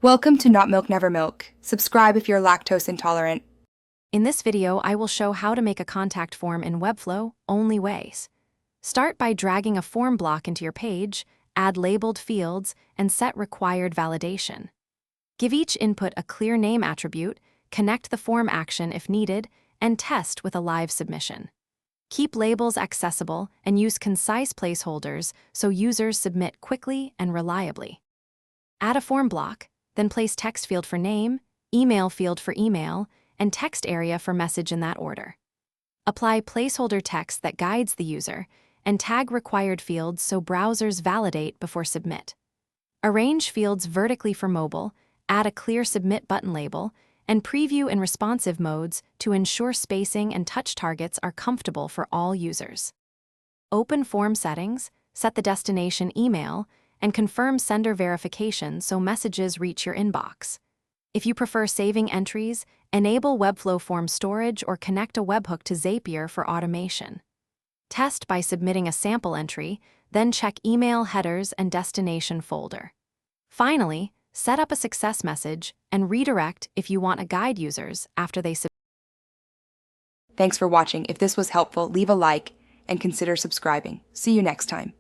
Welcome to Not Milk Never Milk. Subscribe if you're lactose intolerant. In this video, I will show how to make a contact form in Webflow only ways. Start by dragging a form block into your page, add labeled fields, and set required validation. Give each input a clear name attribute, connect the form action if needed, and test with a live submission. Keep labels accessible and use concise placeholders so users submit quickly and reliably. Add a form block, then place text field for name, email field for email, and text area for message in that order. Apply placeholder text that guides the user, and tag required fields so browsers validate before submit. Arrange fields vertically for mobile, add a clear submit button label, and preview in responsive modes to ensure spacing and touch targets are comfortable for all users. Open form settings, set the destination email, and confirm sender verification so messages reach your inbox. If you prefer saving entries, enable Webflow form storage or connect a webhook to Zapier for automation. Test by submitting a sample entry, then check email headers and destination folder. Finally, set up a success message and redirect if you want to guide users after they submit. Thanks for watching. If this was helpful, leave a like and consider subscribing. See you next time.